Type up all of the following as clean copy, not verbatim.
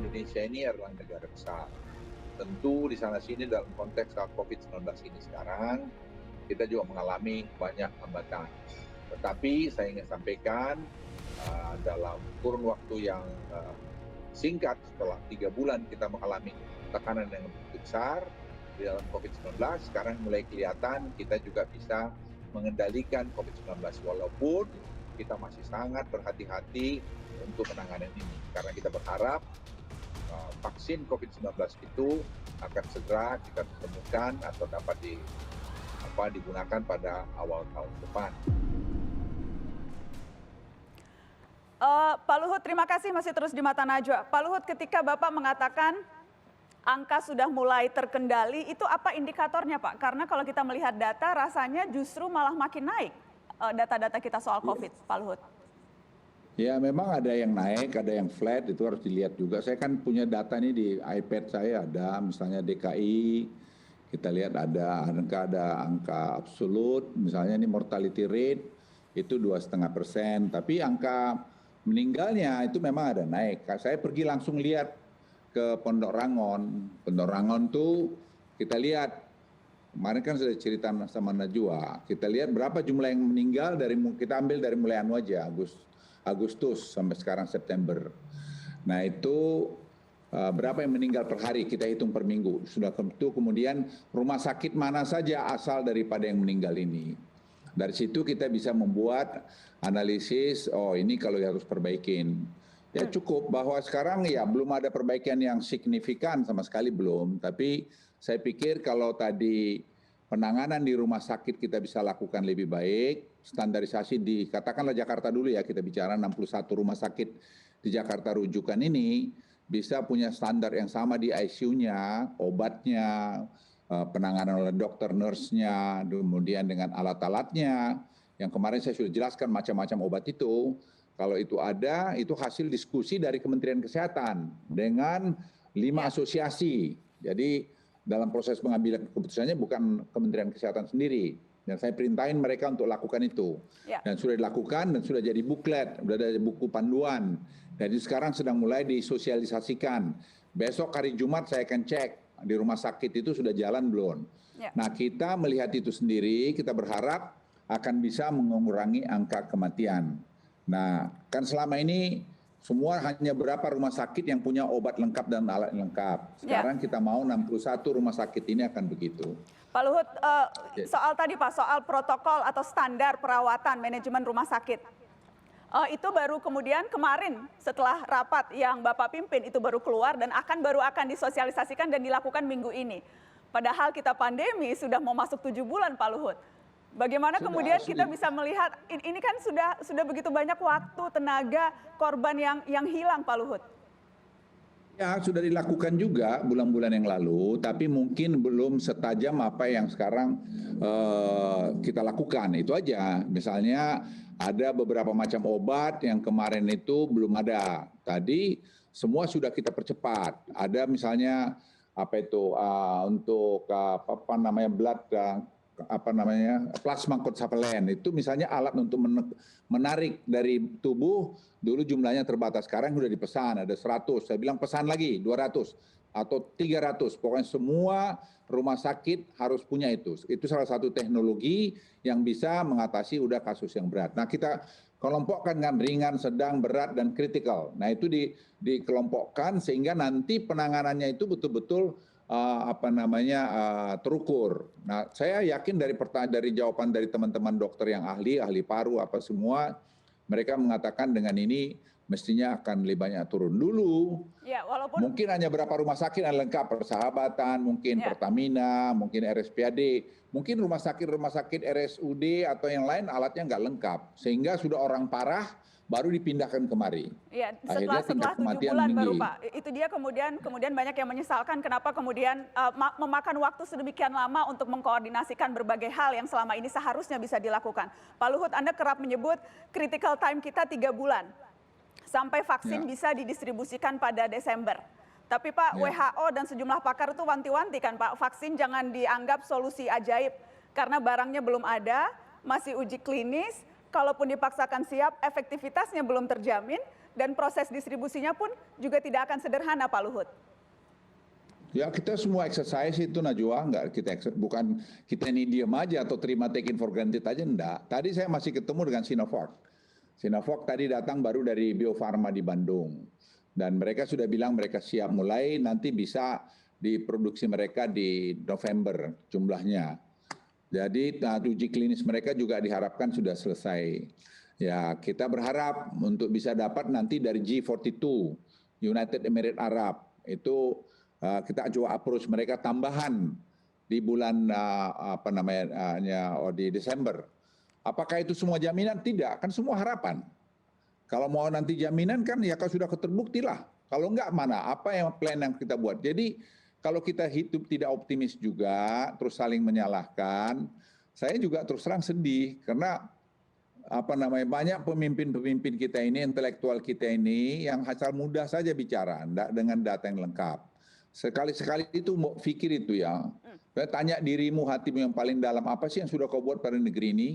Indonesia ini adalah negara besar. Tentu di sana-sini dalam konteks COVID-19 ini sekarang, kita juga mengalami banyak hambatan. Tetapi saya ingin sampaikan, dalam kurun waktu yang singkat, setelah 3 bulan kita mengalami tekanan yang begitu besar di dalam COVID-19, sekarang mulai kelihatan kita juga bisa mengendalikan COVID-19 walaupun kita masih sangat berhati-hati untuk penanganan ini. Karena kita berharap vaksin COVID-19 itu akan segera kita temukan atau dapat digunakan pada awal tahun depan. Pak Luhut, terima kasih masih terus di Mata Najwa. Pak Luhut, ketika Bapak mengatakan angka sudah mulai terkendali, itu apa indikatornya Pak? Karena kalau kita melihat data, rasanya justru malah makin naik data-data kita soal COVID, Pak Luhut. Ya memang ada yang naik, ada yang flat, itu harus dilihat juga. Saya kan punya data ini di iPad saya, ada misalnya DKI, kita lihat ada angka absolut, misalnya ini mortality rate itu 2,5%, tapi angka meninggalnya itu memang ada naik. Saya pergi langsung lihat ke Pondok Rangon tuh kita lihat, kemarin kan sudah cerita sama Najwa, kita lihat berapa jumlah yang meninggal, kita ambil dari mulai aja, Agustus sampai sekarang September. Nah itu berapa yang meninggal per hari, kita hitung per minggu. Sudah tentu kemudian rumah sakit mana saja asal daripada yang meninggal ini. Dari situ kita bisa membuat analisis, oh ini kalau harus perbaikin. Ya cukup bahwa sekarang ya belum ada perbaikan yang signifikan sama sekali belum. Tapi saya pikir kalau tadi penanganan di rumah sakit kita bisa lakukan lebih baik, standarisasi di katakanlah Jakarta dulu ya, kita bicara 61 rumah sakit di Jakarta rujukan ini bisa punya standar yang sama di ICU-nya, obatnya, penanganan oleh dokter, nurse-nya, kemudian dengan alat-alatnya. Yang kemarin saya sudah jelaskan macam-macam obat itu. Kalau itu ada, itu hasil diskusi dari Kementerian Kesehatan dengan 5 asosiasi. Jadi dalam proses pengambilan keputusannya bukan Kementerian Kesehatan sendiri. Dan saya perintahin mereka untuk lakukan itu. Dan sudah dilakukan dan sudah jadi buklet, sudah ada buku panduan. Jadi sekarang sedang mulai disosialisasikan. Besok hari Jumat saya akan cek di rumah sakit itu sudah jalan belum. Nah kita melihat itu sendiri, kita berharap akan bisa mengurangi angka kematian. Nah kan selama ini semua hanya berapa rumah sakit yang punya obat lengkap dan alat lengkap. Sekarang kita mau 61 rumah sakit ini akan begitu. Pak Luhut, soal tadi Pak, soal protokol atau standar perawatan manajemen rumah sakit. Itu baru kemudian kemarin setelah rapat yang Bapak pimpin itu baru keluar dan baru akan disosialisasikan dan dilakukan minggu ini. Padahal kita pandemi sudah mau masuk 7 bulan Pak Luhut. Bagaimana kemudian kita bisa melihat ini kan sudah begitu banyak waktu, tenaga, korban yang hilang Pak Luhut. Ya sudah dilakukan juga bulan-bulan yang lalu, tapi mungkin belum setajam apa yang sekarang kita lakukan. Itu aja. Misalnya ada beberapa macam obat yang kemarin itu belum ada. Tadi semua sudah kita percepat. Ada misalnya untuk blood plasma konvalesen itu misalnya alat untuk menarik dari tubuh, dulu jumlahnya terbatas, sekarang sudah dipesan ada 100, saya bilang pesan lagi 200 atau 300, pokoknya semua rumah sakit harus punya itu salah satu teknologi yang bisa mengatasi udah kasus yang berat. Nah kita kelompokkan dengan ringan, sedang, berat, dan kritikal. Nah itu dikelompokkan sehingga nanti penanganannya itu betul-betul terukur. Nah, saya yakin dari jawaban dari teman-teman dokter yang ahli paru apa semua, mereka mengatakan dengan ini mestinya akan lebih banyak turun dulu. Ya, walaupun mungkin hanya berapa rumah sakit yang lengkap, Persahabatan, mungkin Pertamina, mungkin RSPAD, mungkin rumah sakit RSUD atau yang lain alatnya nggak lengkap, sehingga sudah orang parah baru dipindahkan kemari. Iya, setelah 7 bulan baru Pak. Itu dia kemudian banyak yang menyesalkan kenapa kemudian memakan waktu sedemikian lama untuk mengkoordinasikan berbagai hal yang selama ini seharusnya bisa dilakukan. Pak Luhut, Anda kerap menyebut critical time kita 3 bulan. Sampai vaksin bisa didistribusikan pada Desember. Tapi Pak, WHO dan sejumlah pakar itu wanti-wanti kan Pak, vaksin jangan dianggap solusi ajaib. Karena barangnya belum ada, masih uji klinis, kalaupun dipaksakan siap, efektivitasnya belum terjamin, dan proses distribusinya pun juga tidak akan sederhana, Pak Luhut. Ya kita semua exercise itu Najwa, bukan kita ini diam aja atau terima take in for granted aja, enggak. Tadi saya masih ketemu dengan Sinovac. Sinovac tadi datang baru dari Bio Farma di Bandung. Dan mereka sudah bilang mereka siap mulai, nanti bisa diproduksi mereka di November jumlahnya. Jadi uji klinis mereka juga diharapkan sudah selesai. Ya kita berharap untuk bisa dapat nanti dari G42, United Emirates Arab, itu kita coba approach mereka tambahan di bulan di Desember. Apakah itu semua jaminan? Tidak, kan semua harapan. Kalau mau nanti jaminan kan ya kalau sudah terbukti lah. Kalau enggak mana? Apa yang plan yang kita buat? Jadi kalau kita hidup tidak optimis juga, terus saling menyalahkan, saya juga terus terang sedih karena banyak pemimpin-pemimpin kita ini, intelektual kita ini yang asal mudah saja bicara, enggak dengan data yang lengkap. Sekali-sekali itu mau pikir itu ya. Tanya dirimu, hatimu yang paling dalam, apa sih yang sudah kau buat pada negeri ini?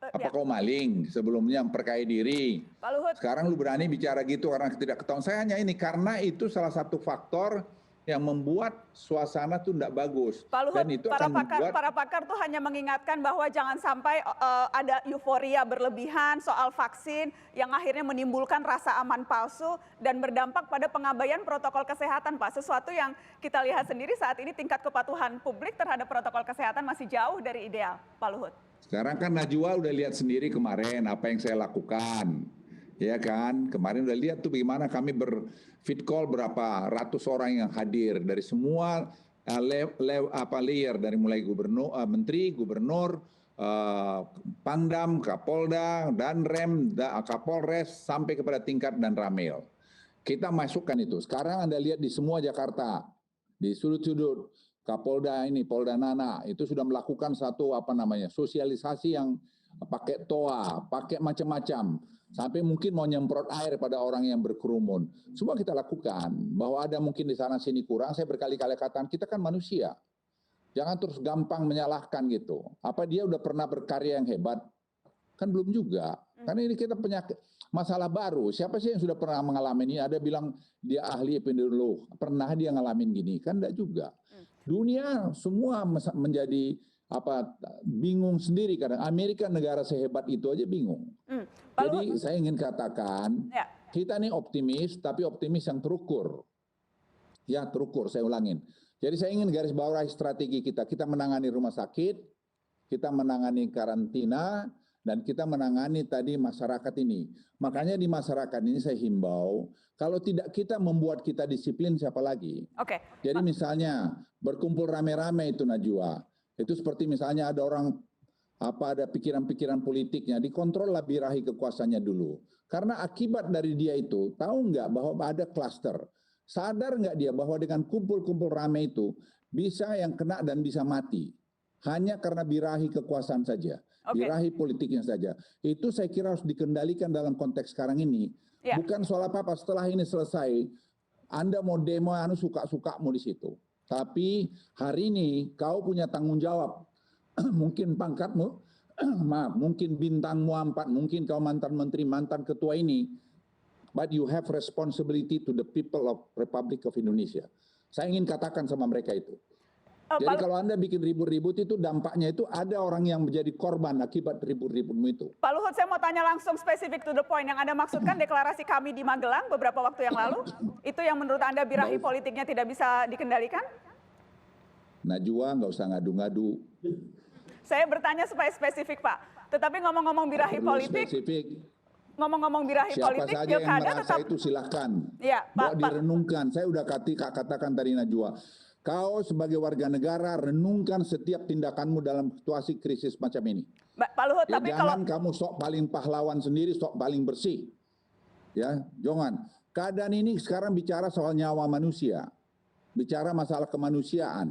Apa kau maling sebelumnya memperkaya diri? Pak Luhut. Sekarang lu berani bicara gitu karena tidak ketahuan. Saya hanya ini karena itu salah satu faktor yang membuat suasana tuh tidak bagus. Pak Luhut, dan itu para pakar tuh hanya mengingatkan bahwa jangan sampai ada euforia berlebihan soal vaksin yang akhirnya menimbulkan rasa aman palsu dan berdampak pada pengabaian protokol kesehatan, Pak. Sesuatu yang kita lihat sendiri saat ini tingkat kepatuhan publik terhadap protokol kesehatan masih jauh dari ideal, Pak Luhut. Sekarang kan Najwa udah lihat sendiri kemarin apa yang saya lakukan. Ya kan, kemarin udah lihat tuh bagaimana kami fit call berapa ratus orang yang hadir dari semua layer, dari mulai gubernur, menteri, gubernur, Pangdam, Kapolda, Danrem, Kapolres sampai kepada tingkat dan Ramil. Kita masukkan itu. Sekarang Anda lihat di semua Jakarta, di sudut-sudut Kapolda ini, Polda Nana itu sudah melakukan satu sosialisasi yang pakai toa, pakai macam-macam. Sampai mungkin mau nyemprot air pada orang yang berkerumun. Semua kita lakukan. Bahwa ada mungkin di sana sini kurang, saya berkali-kali katakan, kita kan manusia. Jangan terus gampang menyalahkan gitu. Apa dia udah pernah berkarya yang hebat? Kan belum juga. Karena ini kita penyakit, masalah baru. Siapa sih yang sudah pernah mengalami ini? Ada bilang dia ahli epidemiolog. Pernah dia ngalamin gini? Kan enggak juga. Dunia semua menjadi bingung sendiri kadang. Amerika negara sehebat itu aja bingung. Jadi saya ingin katakan kita nih optimis, tapi optimis yang terukur. Ya terukur, saya ulangin. Jadi saya ingin garis bawahi strategi kita. Kita menangani rumah sakit, kita menangani karantina, dan kita menangani tadi masyarakat ini. Makanya di masyarakat ini saya himbau, kalau tidak kita membuat kita disiplin, siapa lagi? Jadi misalnya berkumpul rame-rame itu Najwa. Itu seperti misalnya ada orang ada pikiran-pikiran politiknya, dikontrollah birahi kekuasaannya dulu. Karena akibat dari dia itu, tahu nggak bahwa ada klaster? Sadar nggak dia bahwa dengan kumpul-kumpul rame itu bisa yang kena dan bisa mati. Hanya karena birahi kekuasaan saja, birahi politiknya saja. Itu saya kira harus dikendalikan dalam konteks sekarang ini. Bukan soal apa-apa, setelah ini selesai, Anda mau demo, suka-sukamu di situ. Tapi hari ini kau punya tanggung jawab. Mungkin pangkatmu, mungkin bintangmu 4, mungkin kau mantan menteri, mantan ketua ini. But you have responsibility to the people of Republic of Indonesia. Saya ingin katakan sama mereka itu. Jadi kalau Anda bikin ribut-ribut itu dampaknya itu ada orang yang menjadi korban akibat ribut-ributmu itu. Pak Luhut, saya mau tanya langsung spesifik to the point. Yang Anda maksudkan deklarasi kami di Magelang beberapa waktu yang lalu, itu yang menurut Anda birahi politiknya tidak bisa dikendalikan? Najwa nggak usah ngadu-ngadu. Saya bertanya supaya spesifik, Pak. Tetapi ngomong-ngomong birahi politik, ngomong-ngomong birahi politik, siapa saja yang merasa itu silahkan. Ya, Pak, direnungkan. Saya udah katakan tadi Najwa. Kau sebagai warga negara renungkan setiap tindakanmu dalam situasi krisis macam ini. Pak Luhut, ya, tapi jangan kamu sok paling pahlawan sendiri, sok paling bersih. Ya, jangan. Keadaan ini sekarang bicara soal nyawa manusia. Bicara masalah kemanusiaan.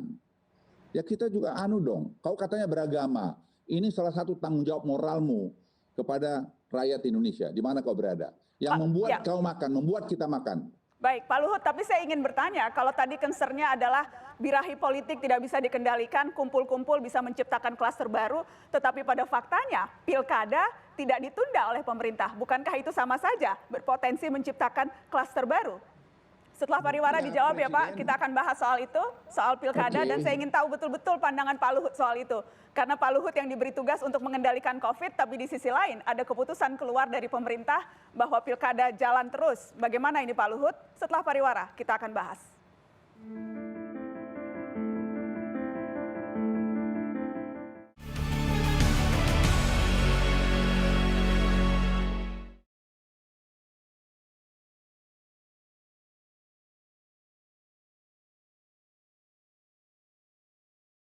Ya kita juga dong. Kau katanya beragama. Ini salah satu tanggung jawab moralmu kepada rakyat Indonesia. Di mana kau berada. Yang membuat kau makan, membuat kita makan. Baik, Pak Luhut, tapi saya ingin bertanya, kalau tadi concern-nya adalah birahi politik tidak bisa dikendalikan, kumpul-kumpul bisa menciptakan klaster baru, tetapi pada faktanya pilkada tidak ditunda oleh pemerintah. Bukankah itu sama saja berpotensi menciptakan klaster baru? Setelah Pariwara dijawab ya Pak, kita akan bahas soal itu, soal pilkada, dan saya ingin tahu betul-betul pandangan Pak Luhut soal itu. Karena Pak Luhut yang diberi tugas untuk mengendalikan COVID, tapi di sisi lain ada keputusan keluar dari pemerintah bahwa pilkada jalan terus. Bagaimana ini Pak Luhut? Setelah Pariwara kita akan bahas.